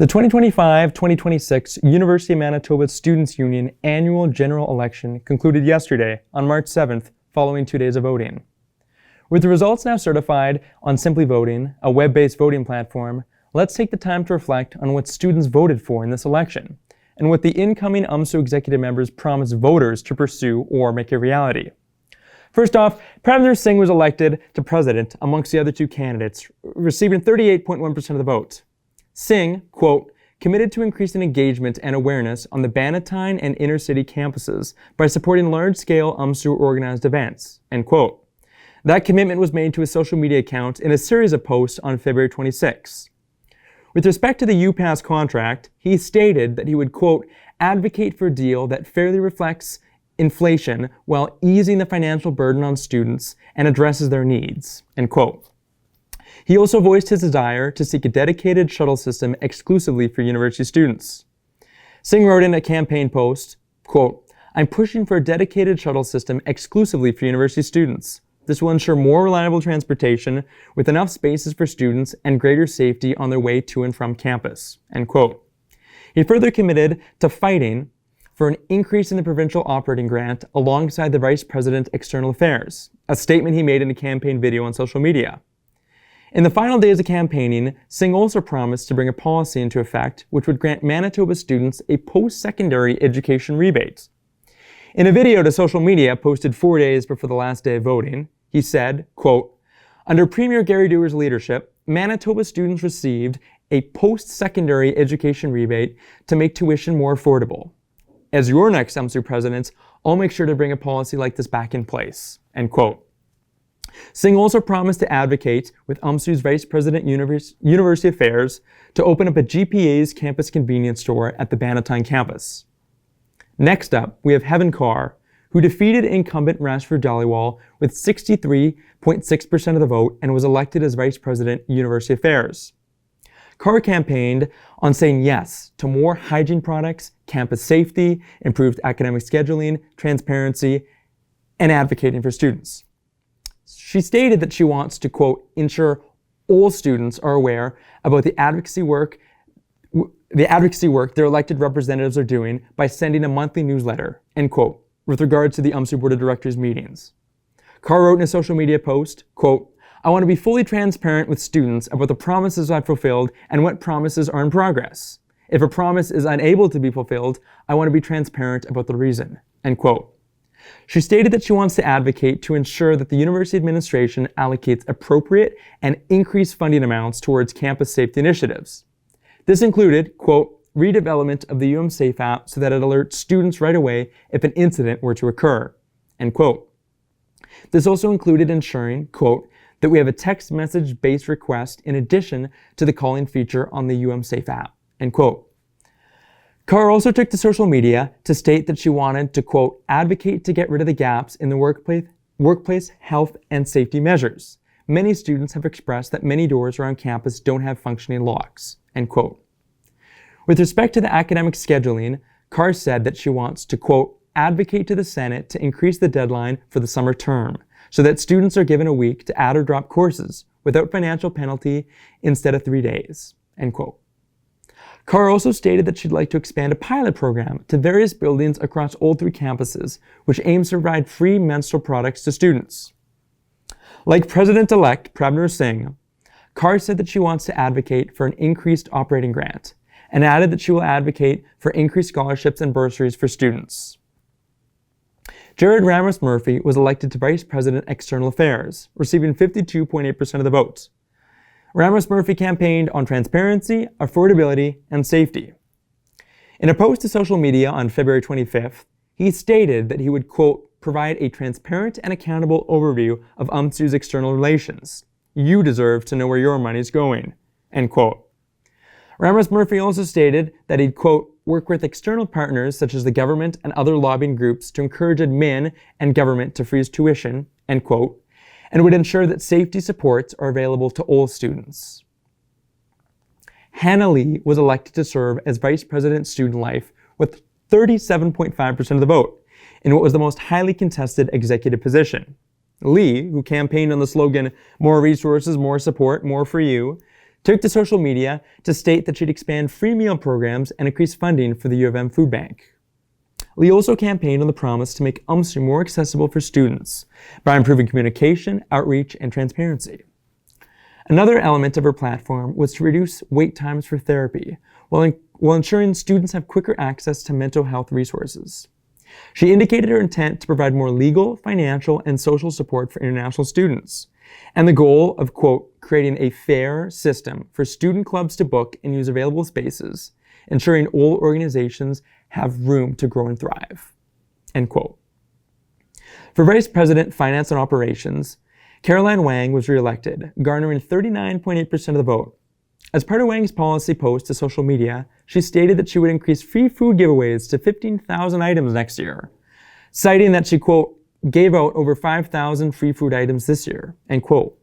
The 2025-2026 University of Manitoba Students' Union Annual General Election concluded yesterday on March 7th, following 2 days of voting. With the results now certified on Simply Voting, a web-based voting platform, let's take the time to reflect on what students voted for in this election, and what the incoming UMSU executive members promise voters to pursue or make a reality. First off, Pramod Singh was elected to president amongst the other two candidates, receiving 38.1% of the vote. Singh, quote, committed to increasing engagement and awareness on the Bannatyne and inner-city campuses by supporting large-scale UMSU organized events, end quote. That commitment was made to his social media account in a series of posts on February 26. With respect to the UPass contract, he stated that he would, quote, advocate for a deal that fairly reflects inflation while easing the financial burden on students and addresses their needs, end quote. He also voiced his desire to seek a dedicated shuttle system exclusively for university students. Singh wrote in a campaign post, quote, I'm pushing for a dedicated shuttle system exclusively for university students. This will ensure more reliable transportation with enough spaces for students and greater safety on their way to and from campus, end quote. He further committed to fighting for an increase in the provincial operating grant alongside the Vice President External Affairs, a statement he made in a campaign video on social media. In the final days of campaigning, Singh also promised to bring a policy into effect which would grant Manitoba students a post-secondary education rebate. In a video to social media posted 4 days before the last day of voting, he said, quote, under Premier Gary Doer's leadership, Manitoba students received a post-secondary education rebate to make tuition more affordable. As your next UMSU president, I'll make sure to bring a policy like this back in place, end quote. Singh also promised to advocate with UMSU's Vice President University Affairs to open up a GPA's campus convenience store at the Bannatyne campus. Next up, we have Heaven Carr, who defeated incumbent Rashford Dhaliwal with 63.6% of the vote and was elected as Vice President University Affairs. Carr campaigned on saying yes to more hygiene products, campus safety, improved academic scheduling, transparency, and advocating for students. She stated that she wants to, quote, ensure all students are aware about the advocacy work their elected representatives are doing by sending a monthly newsletter, end quote, with regards to the UMSU Board of Directors meetings. Carr wrote in a social media post, quote, I want to be fully transparent with students about the promises I've fulfilled and what promises are in progress. If a promise is unable to be fulfilled, I want to be transparent about the reason, end quote. She stated that she wants to advocate to ensure that the university administration allocates appropriate and increased funding amounts towards campus safety initiatives. This included, quote, redevelopment of the UMSafe app so that it alerts students right away if an incident were to occur, end quote. This also included ensuring, quote, that we have a text message-based request in addition to the calling feature on the UMSafe app, end quote. Carr also took to social media to state that she wanted to, quote, advocate to get rid of the gaps in the workplace health and safety measures. Many students have expressed that many doors around campus don't have functioning locks, end quote. With respect to the academic scheduling, Carr said that she wants to, quote, advocate to the Senate to increase the deadline for the summer term so that students are given a week to add or drop courses without financial penalty instead of 3 days, end quote. Carr also stated that she'd like to expand a pilot program to various buildings across all 3 campuses, which aims to provide free menstrual products to students. Like President-elect Pramod Singh, Carr said that she wants to advocate for an increased operating grant, and added that she will advocate for increased scholarships and bursaries for students. Jared Ramos Murphy was elected to Vice President External Affairs, receiving 52.8% of the vote. Ramos Murphy campaigned on transparency, affordability, and safety. In a post to social media on February 25th, he stated that he would, quote, provide a transparent and accountable overview of UMSU's external relations. You deserve to know where your money's going, end quote. Ramos Murphy also stated that he'd, quote, work with external partners such as the government and other lobbying groups to encourage admin and government to freeze tuition, end quote, and would ensure that safety supports are available to all students. Hannah Lee was elected to serve as Vice President Student Life with 37.5% of the vote in what was the most highly contested executive position. Lee, who campaigned on the slogan, more resources, more support, more for you, took to social media to state that she'd expand free meal programs and increase funding for the U of M food bank. Lee also campaigned on the promise to make UMSU more accessible for students by improving communication, outreach, and transparency. Another element of her platform was to reduce wait times for therapy while ensuring students have quicker access to mental health resources. She indicated her intent to provide more legal, financial, and social support for international students, and the goal of, quote, creating a fair system for student clubs to book and use available spaces, ensuring all organizations have room to grow and thrive, end quote. For Vice President, Finance and Operations, Caroline Wang was re-elected, garnering 39.8% of the vote. As part of Wang's policy post to social media, she stated that she would increase free food giveaways to 15,000 items next year, citing that she, quote, gave out over 5,000 free food items this year, end quote.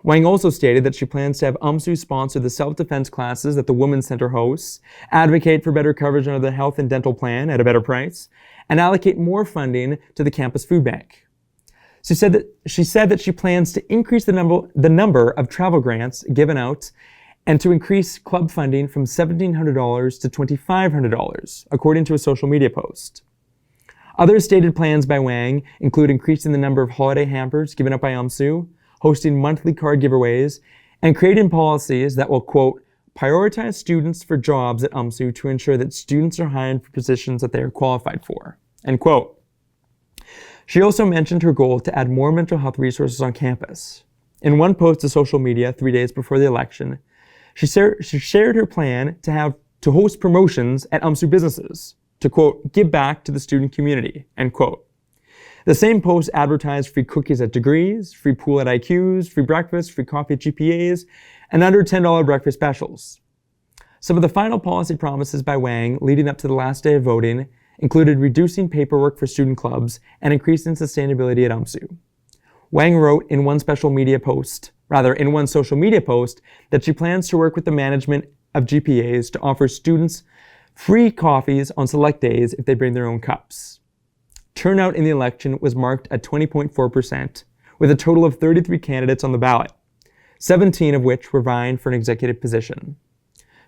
Wang also stated that she plans to have UMSU sponsor the self-defense classes that the Women's Center hosts, advocate for better coverage under the health and dental plan at a better price, and allocate more funding to the campus food bank. She said that she plans to increase the number of travel grants given out and to increase club funding from $1,700 to $2,500, according to a social media post. Other stated plans by Wang include increasing the number of holiday hampers given out by UMSU, hosting monthly card giveaways, and creating policies that will, quote, prioritize students for jobs at UMSU to ensure that students are hired for positions that they are qualified for, end quote. She also mentioned her goal to add more mental health resources on campus. In one post to social media 3 days before the election, she shared her plan to host promotions at UMSU businesses to, quote, give back to the student community, end quote. The same post advertised free cookies at Degrees, free pool at IQs, free breakfast, free coffee at GPAs, and under $10 breakfast specials. Some of the final policy promises by Wang leading up to the last day of voting included reducing paperwork for student clubs and increasing sustainability at UMSU. Wang wrote in one social media post that she plans to work with the management of GPAs to offer students free coffees on select days if they bring their own cups. Turnout in the election was marked at 20.4%, with a total of 33 candidates on the ballot, 17 of which were vying for an executive position.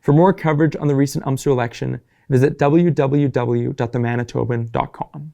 For more coverage on the recent UMSU election, visit www.themanitoban.com.